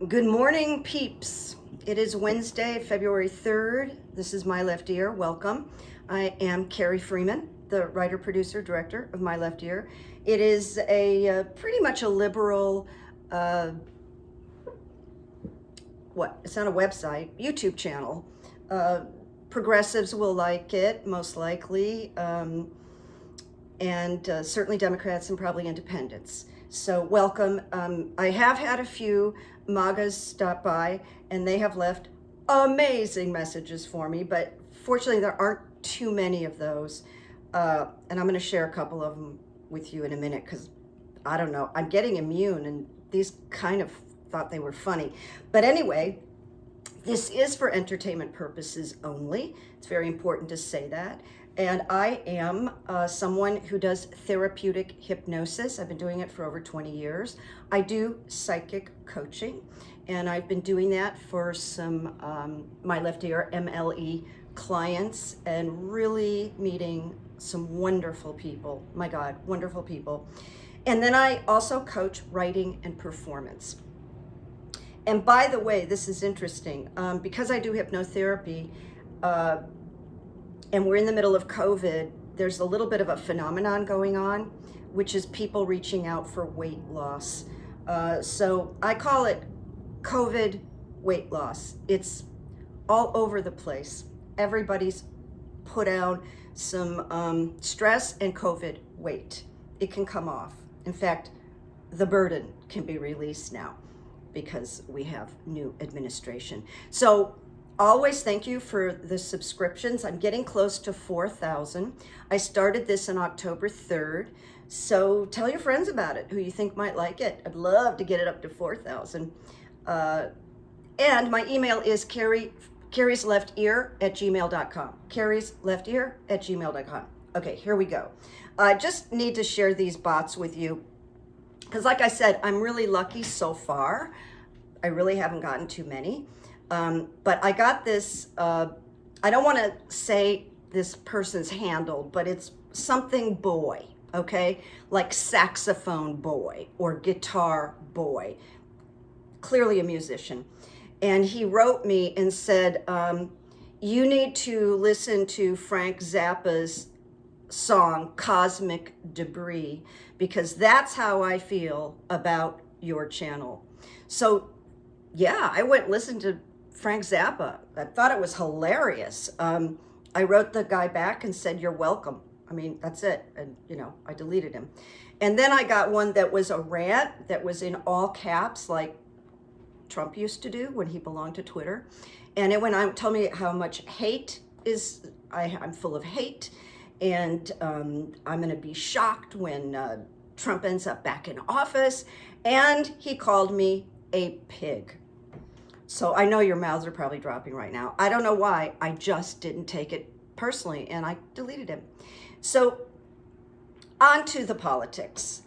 Good morning, peeps. It is Wednesday, February 3rd. This is My Left Ear. Welcome. I am Carrie Freeman, the writer, producer, director of My Left Ear. It is a pretty much a liberal, it's not a website, YouTube channel. Progressives will like it, most likely, and certainly Democrats and probably independents. So welcome. I have had a few MAGAs stop by, and they have left amazing messages for me, but fortunately there aren't too many of those. And I'm going to share a couple of them with you in a minute, because I don't know, I'm getting immune, and these kind of thought they were funny. But anyway, this is for entertainment purposes only. It's very important to say that. And I am someone who does therapeutic hypnosis. I've been doing it for over 20 years. I do psychic coaching, and I've been doing that for some My Left Ear MLE clients, and really meeting some wonderful people. My God, wonderful people. And then I also coach writing and performance. And by the way, this is interesting, because I do hypnotherapy, and we're in the middle of COVID, there's a little bit of a phenomenon going on, which is people reaching out for weight loss. So I call it COVID weight loss. It's all over the place. Everybody's put out some stress and COVID weight. It can come off. In fact, the burden can be released now because we have new administration. So always thank you for the subscriptions. I'm getting close to 4,000. I started this on October 3rd. So tell your friends about it who you think might like it. I'd love to get it up to 4,000. And my email is carriesleftear@gmail.com. carriesleftear@gmail.com. Okay, here we go. I just need to share these bots with you, because like I said, I'm really lucky so far. I really haven't gotten too many. But I got this, I don't want to say this person's handle, but it's something boy, okay? Like saxophone boy or guitar boy, clearly a musician. And he wrote me and said, you need to listen to Frank Zappa's song, Cosmic Debris, because that's how I feel about your channel. So yeah, I went and listened to Frank Zappa. I thought it was hilarious. I wrote the guy back and said, you're welcome. I mean, that's it. And, I deleted him. And then I got one that was a rant that was in all caps, like Trump used to do when he belonged to Twitter. And it went on, told me how much hate is, I'm full of hate. And I'm going to be shocked when Trump ends up back in office. And he called me a pig. So I know your mouths are probably dropping right now. I don't know why. I just didn't take it personally, and I deleted him. So on to the politics.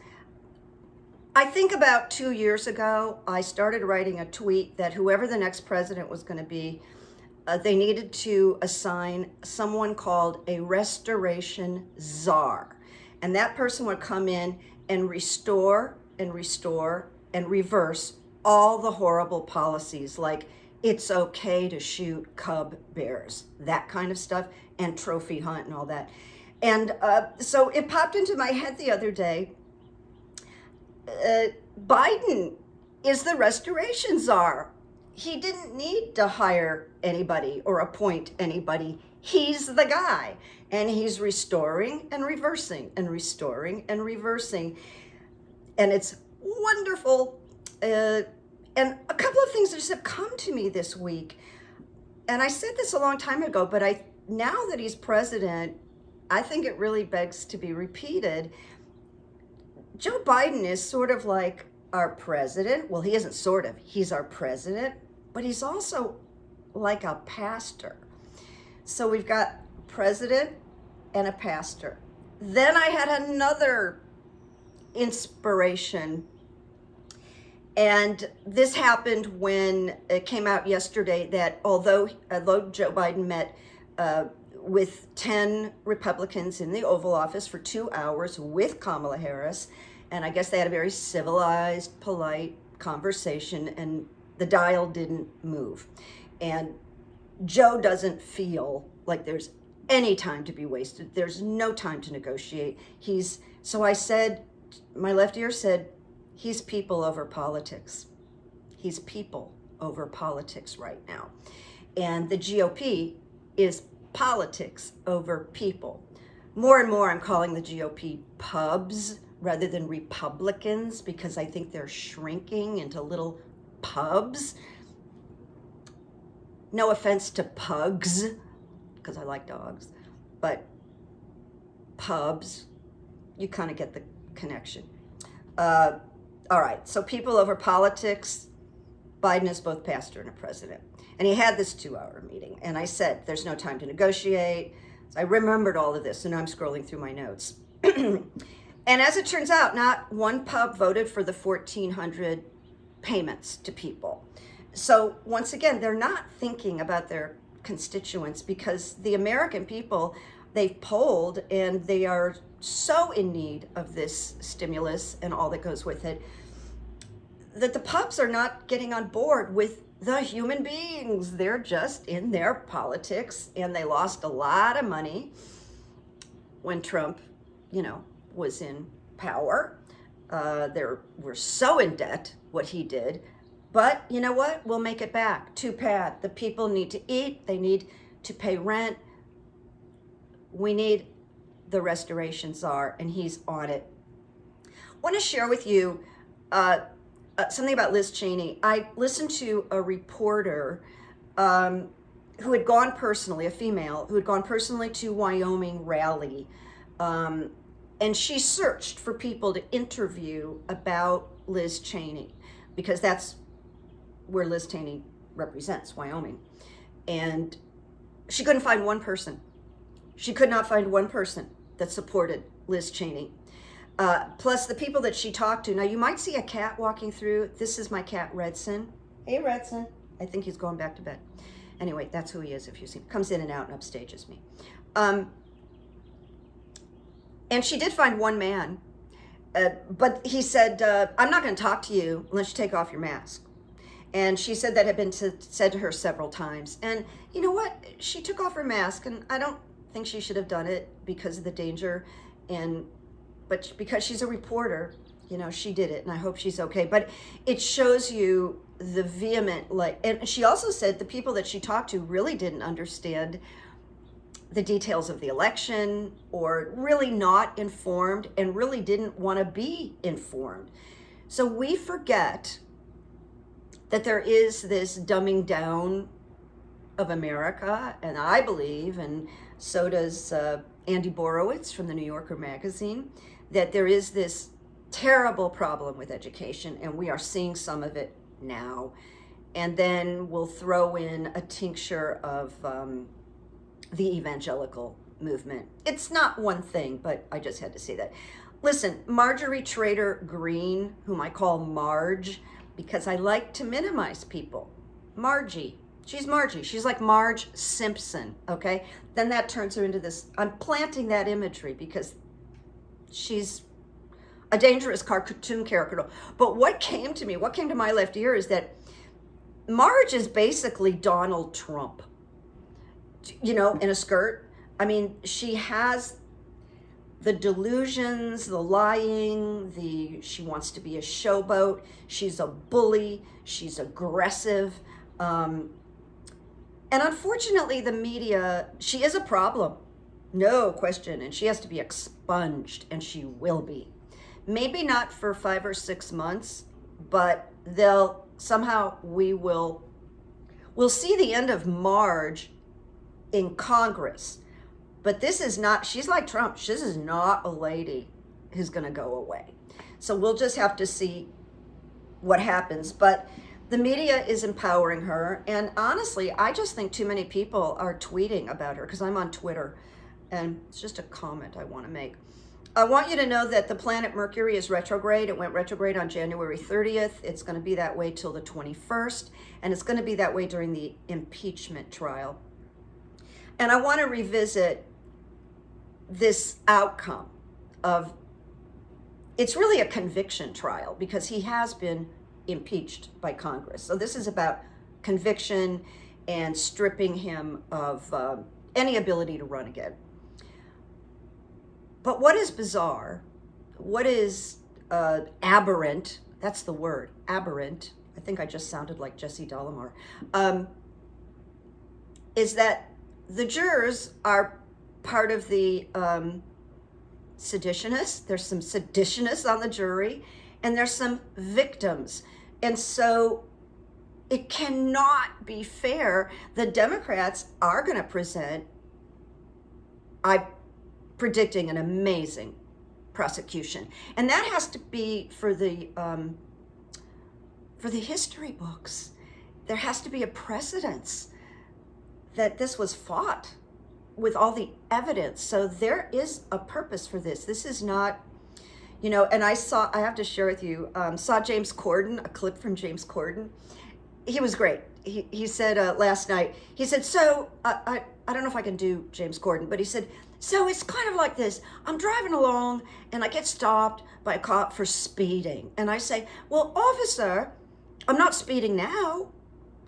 I think about 2 years ago, I started writing a tweet that whoever the next president was going to be, they needed to assign someone called a restoration czar. And that person would come in and restore and restore and reverse all the horrible policies, like it's okay to shoot cub bears, that kind of stuff, and trophy hunt and all that. And so it popped into my head the other day, Biden is the restoration czar. He didn't need to hire anybody or appoint anybody. He's the guy, and he's restoring and reversing and restoring and reversing. And it's wonderful. And a couple of things just have come to me this week. And I said this a long time ago, but now that he's president, I think it really begs to be repeated. Joe Biden is sort of like our president. Well, he isn't sort of, he's our president, but he's also like a pastor. So we've got president and a pastor. Then I had another inspiration. And this happened when it came out yesterday that although Joe Biden met with 10 Republicans in the Oval Office for 2 hours with Kamala Harris, and I guess they had a very civilized, polite conversation, and The dial didn't move. And Joe doesn't feel like there's any time to be wasted. There's no time to negotiate. So I said, my left ear said, he's people over politics. He's people over politics right now. And the GOP is politics over people. More and more, I'm calling the GOP pubs rather than Republicans, because I think they're shrinking into little pubs. No offense to pugs, because I like dogs, but pubs, you kind of get the connection. All right, so people over politics. Biden is both pastor and a president. And he had this 2-hour meeting. And I said, there's no time to negotiate. So I remembered all of this, and now I'm scrolling through my notes. And as it turns out, not one pub voted for the 1,400 payments to people. So once again, they're not thinking about their constituents, because the American people, they've polled, and they are so in need of this stimulus and all that goes with it, that the pubs are not getting on board with the human beings. They're just in their politics, and they lost a lot of money when Trump, was in power. We're so in debt, what he did. But you know what? We'll make it back. Too bad. The people need to eat. They need to pay rent. We need the restoration czar, and he's on it. I want to share with you something about Liz Cheney. I listened to a reporter who had gone personally, a female, who had gone personally to Wyoming rally. And she searched for people to interview about Liz Cheney, because that's where Liz Cheney represents, Wyoming. And she couldn't find one person. She could not find one person that supported Liz Cheney. Plus the people that she talked to. Now you might see a cat walking through. This is my cat, Redson. Hey, Redson. I think he's going back to bed. Anyway, that's who he is if you see him. Comes in and out and upstages me. And she did find one man, but he said, I'm not going to talk to you unless you take off your mask. And she said that had been said to her several times. And you know what? She took off her mask, and I don't think she should have done it because of the danger, but because she's a reporter, she did it, and I hope she's okay. But it shows you the vehement, and she also said the people that she talked to really didn't understand the details of the election, or really not informed, and really didn't want to be informed. So we forget that there is this dumbing down of America, and I believe, and so does Andy Borowitz from the New Yorker magazine, that there is this terrible problem with education, and we are seeing some of it now. And then we'll throw in a tincture of the evangelical movement. It's not one thing, but I just had to say that. Listen, Marjorie Trader Greene, whom I call Marge, because I like to minimize people. Margie. She's Margie. She's like Marge Simpson, okay? Then that turns her into this. I'm planting that imagery because she's a dangerous cartoon character. But what came to my left ear is that Marge is basically Donald Trump, in a skirt. I mean, she has the delusions, the lying, she wants to be a showboat. She's a bully. She's aggressive. And unfortunately, the media, she is a problem. No question. And she has to be expunged, and she will be. Maybe not for 5 or 6 months, but we'll see the end of Marge in Congress. But she's like Trump. This is not a lady who's going to go away. So we'll just have to see what happens. But the media is empowering her. And honestly, I just think too many people are tweeting about her, because I'm on Twitter. And it's just a comment I want to make. I want you to know that the planet Mercury is retrograde. It went retrograde on January 30th. It's going to be that way till the 21st. And it's going to be that way during the impeachment trial. And I want to revisit this outcome of, it's really a conviction trial, because he has been impeached by Congress. So this is about conviction and stripping him of any ability to run again. But what is bizarre, what is aberrant, that's the word, aberrant, I think I just sounded like Jesse Dolomar, is that the jurors are part of the seditionists. There's some seditionists on the jury, and there's some victims. And so it cannot be fair. The Democrats are going to present, I'm predicting, an amazing prosecution. And that has to be for the history books. There has to be a precedence that this was fought with all the evidence. So there is a purpose for this. This is not, you know, and I have to share with you, saw James Corden, a clip from James Corden. He was great. He said last night, he said, so I don't know if I can do James Corden, but he said, so it's kind of like this. I'm driving along and I get stopped by a cop for speeding. And I say, well, officer, I'm not speeding now.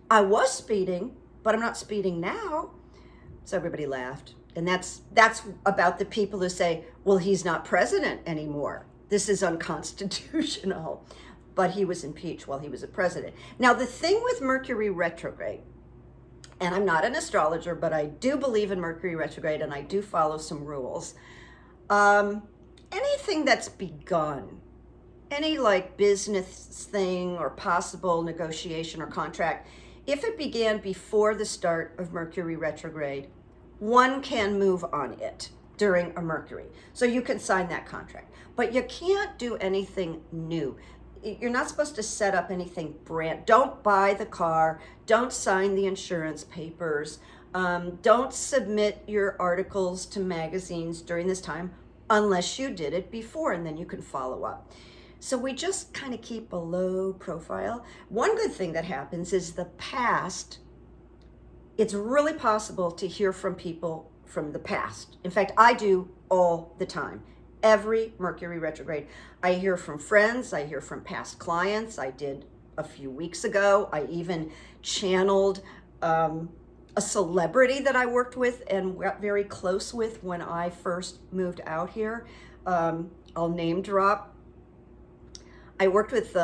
I was speeding, but I'm not speeding now. So everybody laughed. And that's about the people who say, well, he's not president anymore. This is unconstitutional. But he was impeached while he was a president. Now, the thing with Mercury retrograde, and I'm not an astrologer, but I do believe in Mercury retrograde and I do follow some rules. Anything that's begun, any like business thing or possible negotiation or contract, if it began before the start of Mercury retrograde, one can move on it during a Mercury. So you can sign that contract, but you can't do anything new. You're not supposed to set up anything don't buy the car, don't sign the insurance papers, don't submit your articles to magazines during this time unless you did it before, and then you can follow up. So we just kind of keep a low profile. One good thing that happens is the past, it's really possible to hear from people from the past. In fact, I do all the time. Every Mercury retrograde, I hear from friends, I hear from past clients. I did a few weeks ago. I even channeled a celebrity that I worked with and got very close with when I first moved out here. I'll name drop. I worked with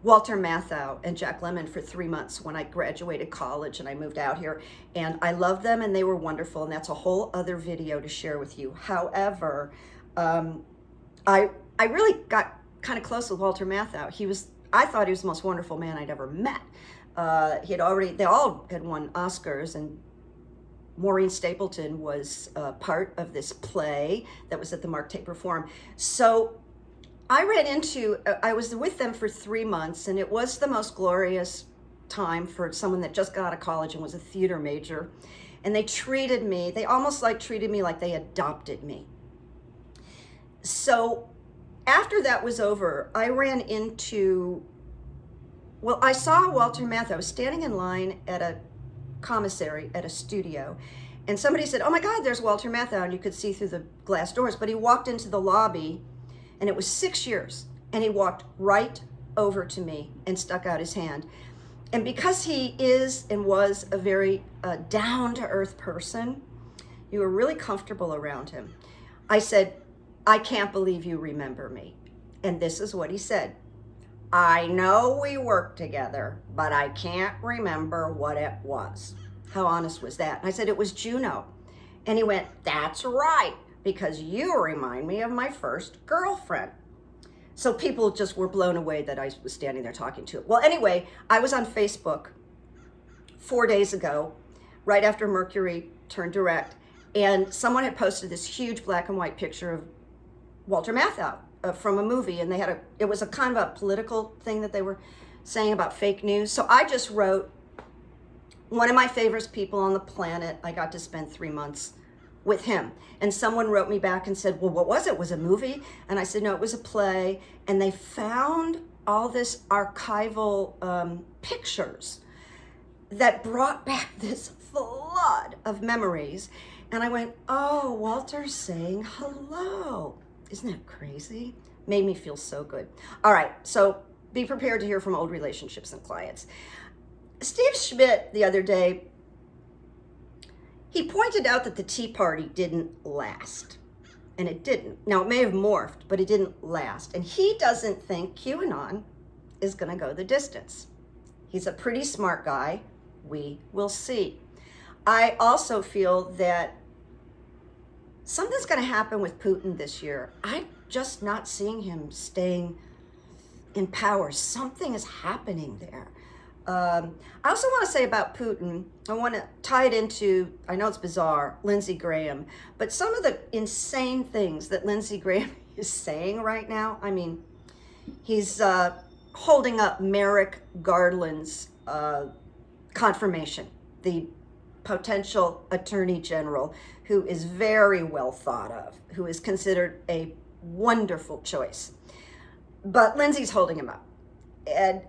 Walter Matthau and Jack Lemmon for 3 months when I graduated college and I moved out here, and I loved them and they were wonderful, and that's a whole other video to share with you. However, I really got kind of close with Walter Matthau. I thought he was the most wonderful man I'd ever met. They all had won Oscars, and Maureen Stapleton was part of this play that was at the Mark Taper Forum. So I was with them for 3 months, and it was the most glorious time for someone that just got out of college and was a theater major. And they almost treated me like they adopted me. So after that was over, I saw Walter Matthau. I was standing in line at a commissary at a studio, and somebody said, oh my God, there's Walter Matthau, and you could see through the glass doors. But he walked into the lobby, and it was 6 years, and he walked right over to me and stuck out his hand. And because he is and was a very down-to-earth person, you were really comfortable around him. I said, I can't believe you remember me. And this is what he said. I know we worked together, but I can't remember what it was. How honest was that? And I said, it was Juno. And he went, that's right, because you remind me of my first girlfriend. So people just were blown away that I was standing there talking to him. Well, anyway, I was on Facebook 4 days ago, right after Mercury turned direct, and someone had posted this huge black and white picture of Walter Matthau from a movie, and it was a kind of a political thing that they were saying about fake news. So I just wrote, one of my favorite people on the planet, I got to spend 3 months with him. And someone wrote me back and said, well, what was it? Was it a movie? And I said, no, it was a play. And they found all this archival pictures that brought back this flood of memories. And I went, oh, Walter's saying hello. Isn't that crazy? Made me feel so good. All right, so be prepared to hear from old relationships and clients. Steve Schmidt, the other day, he pointed out that the Tea Party didn't last. And it didn't. Now, it may have morphed, but it didn't last. And he doesn't think QAnon is going to go the distance. He's a pretty smart guy. We will see. I also feel that something's going to happen with Putin this year. I'm just not seeing him staying in power. Something is happening there. I also want to say about Putin, I want to tie it into, I know it's bizarre, Lindsey Graham, but some of the insane things that Lindsey Graham is saying right now, I mean, he's holding up Merrick Garland's confirmation, the potential attorney general, who is very well thought of, who is considered a wonderful choice. But Lindsey's holding him up. And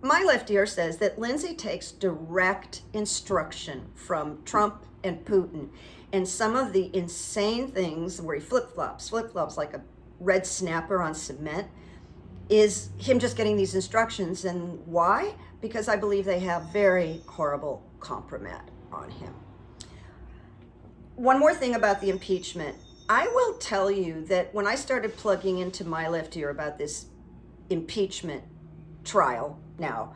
my left ear says that Lindsey takes direct instruction from Trump and Putin. And some of the insane things where he flip-flops like a red snapper on cement, is him just getting these instructions. And why? Because I believe they have very horrible compromise on him. One more thing about the impeachment. I will tell you that when I started plugging into my left ear about this impeachment trial now,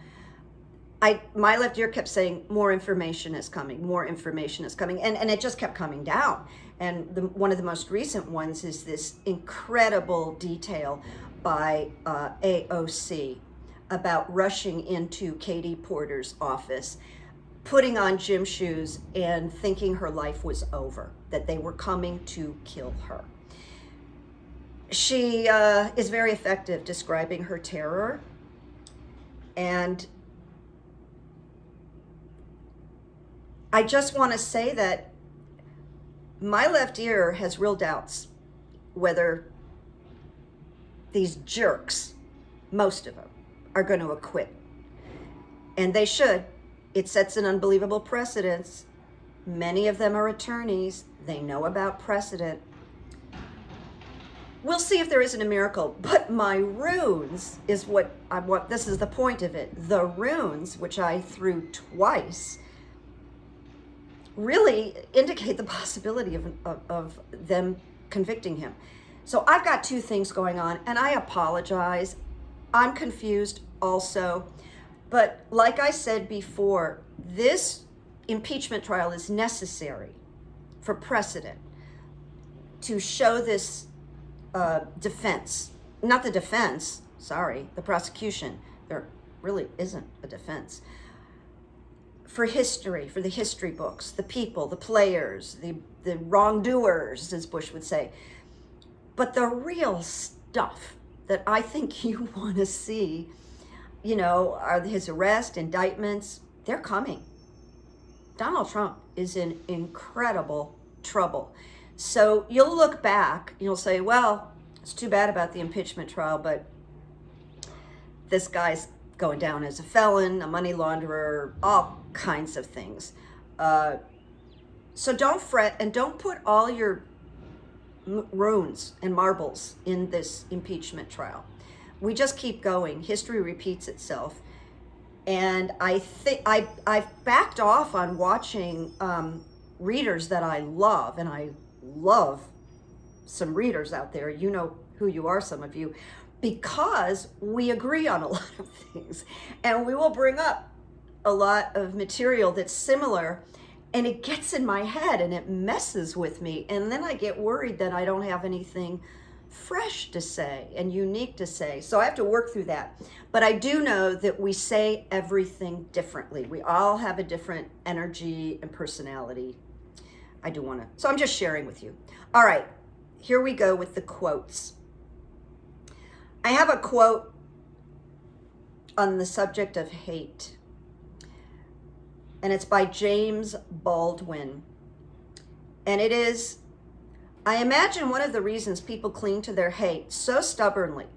my left ear kept saying more information is coming, and it just kept coming down. And one of the most recent ones is this incredible detail by AOC about rushing into Katie Porter's office, putting on gym shoes and thinking her life was over, that they were coming to kill her. She is very effective describing her terror. And I just want to say that my left ear has real doubts whether these jerks, most of them, are going to acquit. And they should. It sets an unbelievable precedence. Many of them are attorneys. They know about precedent. We'll see if there isn't a miracle, but my runes is what I want. This is the point of it. The runes, which I threw twice, really indicate the possibility of them convicting him. So I've got two things going on, and I apologize. I'm confused also. But like I said before, this impeachment trial is necessary for precedent to show this defense, not the defense, the prosecution. There really isn't a defense. For history, for the history books, the people, the players, the wrongdoers, as Bush would say. But the real stuff that I think you want to see, are his arrest, indictments. They're coming. Donald Trump is in incredible trouble. So you'll look back, you'll say, well, it's too bad about the impeachment trial, but this guy's going down as a felon, a money launderer, all kinds of things. So don't fret and don't put all your runes and marbles in this impeachment trial. We just keep going. History repeats itself. And I think I've backed off on watching readers that I love, and I love some readers out there. You know who you are, some of you, because we agree on a lot of things. And we will bring up a lot of material that's similar, and it gets in my head and it messes with me. And then I get worried that I don't have anything fresh to say and unique to say. So I have to work through that. But I do know that we say everything differently. We all have a different energy and personality. I do want to. So I'm just sharing with you. All right, here we go with the quotes. I have a quote on the subject of hate, and it's by James Baldwin. And it is, I imagine one of the reasons people cling to their hate so stubbornly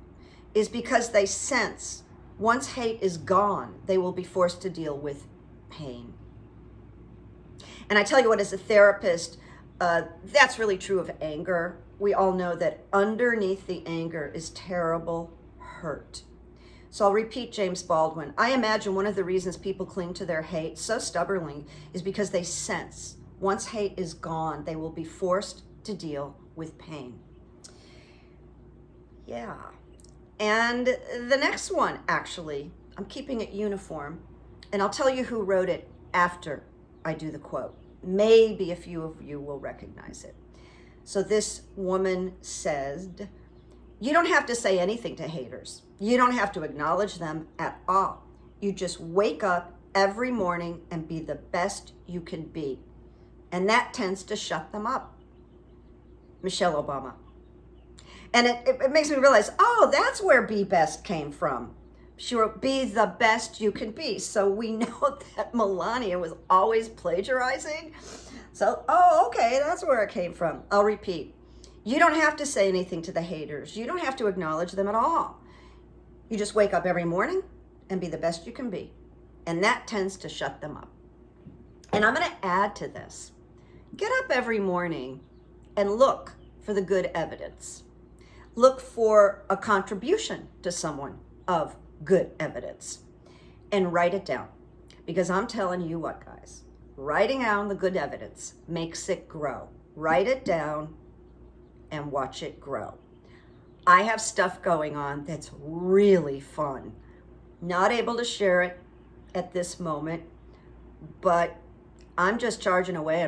is because they sense once hate is gone, they will be forced to deal with pain. And I tell you what, as a therapist, that's really true of anger. We all know that underneath the anger is terrible hurt. So I'll repeat James Baldwin. I imagine one of the reasons people cling to their hate so stubbornly is because they sense once hate is gone, they will be forced to deal with pain. Yeah. And the next one, actually, I'm keeping it uniform, and I'll tell you who wrote it after I do the quote. Maybe a few of you will recognize it. So this woman said, you don't have to say anything to haters. You don't have to acknowledge them at all. You just wake up every morning and be the best you can be. And that tends to shut them up. Michelle Obama. And it makes me realize, oh, that's where be best came from. She wrote, be the best you can be. So we know that Melania was always plagiarizing. So, oh, okay, that's where it came from. I'll repeat. You don't have to say anything to the haters. You don't have to acknowledge them at all. You just wake up every morning and be the best you can be. And that tends to shut them up. And I'm going to add to this. Get up every morning and look for the good evidence. Look for a contribution to someone of good evidence and write it down. Because I'm telling you what, guys, writing down the good evidence makes it grow. Write it down and watch it grow. I have stuff going on that's really fun. Not able to share it at this moment, but I'm just charging away.